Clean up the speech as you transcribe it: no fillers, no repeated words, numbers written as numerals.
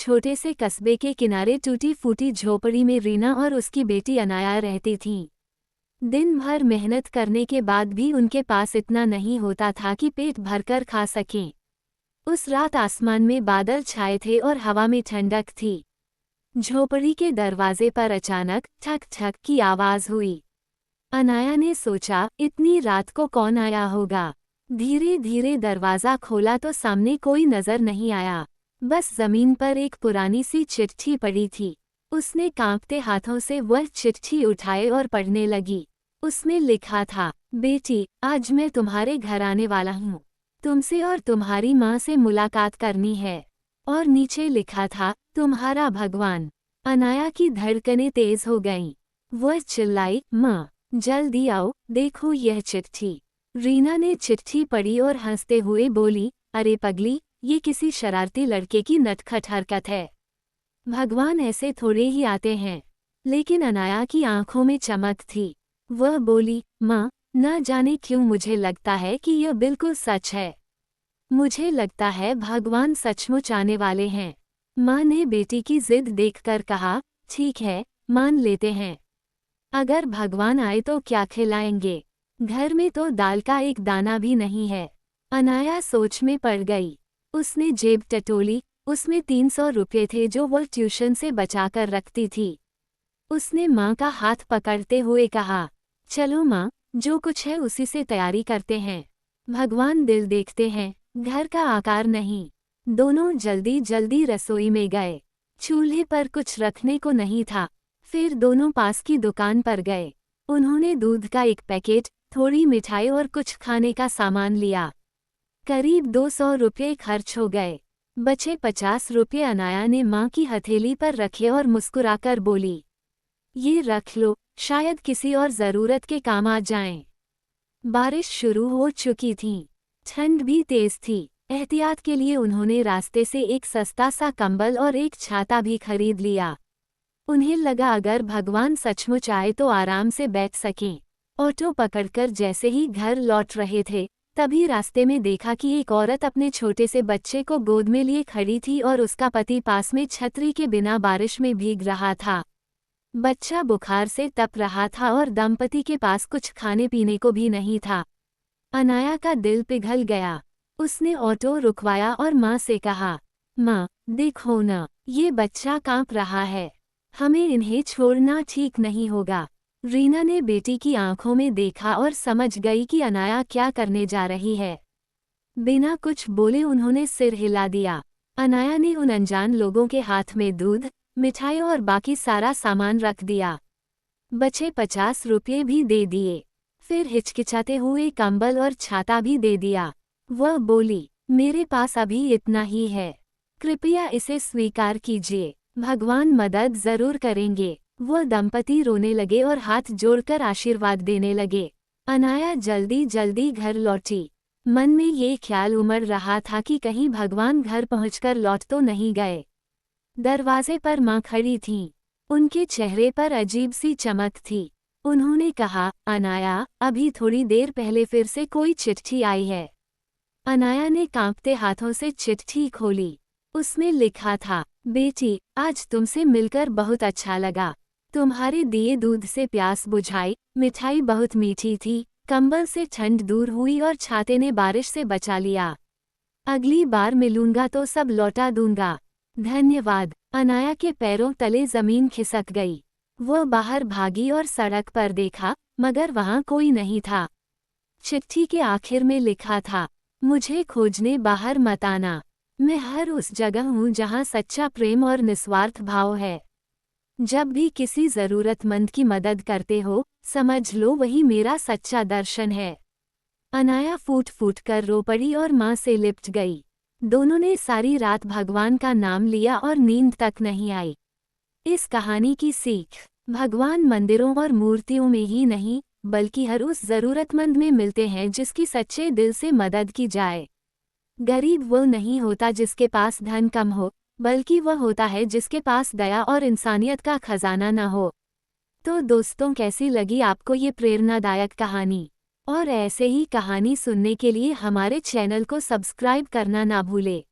छोटे से कस्बे के किनारे टूटी फूटी झोपड़ी में रीना और उसकी बेटी अनाया रहती थीं। दिन भर मेहनत करने के बाद भी उनके पास इतना नहीं होता था कि पेट भरकर खा सकें। उस रात आसमान में बादल छाए थे और हवा में ठंडक थी। झोपड़ी के दरवाजे पर अचानक ठक ठक की आवाज हुई। अनाया ने सोचा, इतनी रात को कौन आया होगा। धीरे धीरे दरवाज़ा खोला तो सामने कोई नजर नहीं आया, बस जमीन पर एक पुरानी सी चिट्ठी पड़ी थी। उसने कांपते हाथों से वह चिट्ठी उठाए और पढ़ने लगी। उसमें लिखा था, बेटी, आज मैं तुम्हारे घर आने वाला हूँ। तुमसे और तुम्हारी माँ से मुलाकात करनी है। और नीचे लिखा था, तुम्हारा भगवान। अनाया की धड़कनें तेज हो गईं। वह चिल्लाई, माँ, जल्दी आओ, देखो यह चिट्ठी। रीना ने चिट्ठी पढ़ी और हंसते हुए बोली, अरे पगली, ये किसी शरारती लड़के की नटखट हरकत है। भगवान ऐसे थोड़े ही आते हैं। लेकिन अनाया की आंखों में चमक थी। वह बोली, माँ, न जाने क्यों मुझे लगता है कि यह बिल्कुल सच है। मुझे लगता है भगवान सचमुच आने वाले हैं। माँ ने बेटी की जिद देखकर कहा, ठीक है, मान लेते हैं। अगर भगवान आए तो क्या खिलाएंगे? घर में तो दाल का एक दाना भी नहीं है। अनाया सोच में पड़ गई। उसने जेब टटोली, उसमें 300 रुपये थे जो वह ट्यूशन से बचाकर रखती थी। उसने माँ का हाथ पकड़ते हुए कहा, चलो माँ, जो कुछ है उसी से तैयारी करते हैं। भगवान दिल देखते हैं, घर का आकार नहीं। दोनों जल्दी जल्दी रसोई में गए। चूल्हे पर कुछ रखने को नहीं था। फिर दोनों पास की दुकान पर गए। उन्होंने दूध का एक पैकेट, थोड़ी मिठाई और कुछ खाने का सामान लिया। करीब 200 रुपये खर्च हो गए। बचे 50 रुपये अनाया ने माँ की हथेली पर रखे और मुस्कुराकर बोली, ये रख लो, शायद किसी और ज़रूरत के काम आ जाएं। बारिश शुरू हो चुकी थी। ठंड भी तेज थी। एहतियात के लिए उन्होंने रास्ते से एक सस्ता सा कंबल और एक छाता भी खरीद लिया। उन्हें लगा अगर भगवान सचमुच आए तो आराम से बैठ सकें। ऑटो पकड़कर जैसे ही घर लौट रहे थे, तभी रास्ते में देखा कि एक औरत अपने छोटे से बच्चे को गोद में लिए खड़ी थी और उसका पति पास में छतरी के बिना बारिश में भीग रहा था। बच्चा बुखार से तप रहा था और दंपति के पास कुछ खाने पीने को भी नहीं था। अनाया का दिल पिघल गया। उसने ऑटो रुकवाया और माँ से कहा, माँ, देखो न, ये बच्चा कांप रहा है। हमें इन्हें छोड़ना ठीक नहीं होगा। रीना ने बेटी की आंखों में देखा और समझ गई कि अनाया क्या करने जा रही है। बिना कुछ बोले उन्होंने सिर हिला दिया। अनाया ने उन अनजान लोगों के हाथ में दूध, मिठाई और बाकी सारा सामान रख दिया। बचे 50 रुपये भी दे दिए। फिर हिचकिचाते हुए कंबल और छाता भी दे दिया। वह बोली, मेरे पास अभी इतना ही है, कृपया इसे स्वीकार कीजिए। भगवान मदद जरूर करेंगे। वह दंपति रोने लगे और हाथ जोड़कर आशीर्वाद देने लगे। अनाया जल्दी जल्दी घर लौटी। मन में ये ख्याल उमड़ रहा था कि कहीं भगवान घर पहुंचकर लौट तो नहीं गए। दरवाजे पर माँ खड़ी थीं। उनके चेहरे पर अजीब सी चमक थी। उन्होंने कहा, अनाया, अभी थोड़ी देर पहले फिर से कोई चिट्ठी आई है। अनाया ने कांपते हाथों से चिट्ठी खोली। उसमें लिखा था, बेटी, आज तुमसे मिलकर बहुत अच्छा लगा। तुम्हारे दिए दूध से प्यास बुझाई, मिठाई बहुत मीठी थी, कंबल से ठंड दूर हुई और छाते ने बारिश से बचा लिया। अगली बार मिलूंगा तो सब लौटा दूंगा। धन्यवाद। अनाया के पैरों तले जमीन खिसक गई। वह बाहर भागी और सड़क पर देखा, मगर वहां कोई नहीं था। चिट्ठी के आखिर में लिखा था, मुझे खोजने बाहर मत आना। मैं हर उस जगह हूँ जहाँ सच्चा प्रेम और निस्वार्थ भाव है। जब भी किसी ज़रूरतमंद की मदद करते हो, समझ लो वही मेरा सच्चा दर्शन है। अनाया फूट फूट कर रो पड़ी और माँ से लिपट गई। दोनों ने सारी रात भगवान का नाम लिया और नींद तक नहीं आई। इस कहानी की सीख, भगवान मंदिरों और मूर्तियों में ही नहीं, बल्कि हर उस ज़रूरतमंद में मिलते हैं जिसकी सच्चे दिल से मदद की जाए। गरीब वो नहीं होता जिसके पास धन कम हो, बल्कि वह होता है जिसके पास दया और इंसानियत का खजाना न हो। तो दोस्तों, कैसी लगी आपको ये प्रेरणादायक कहानी? और ऐसे ही कहानी सुनने के लिए हमारे चैनल को सब्सक्राइब करना ना भूले।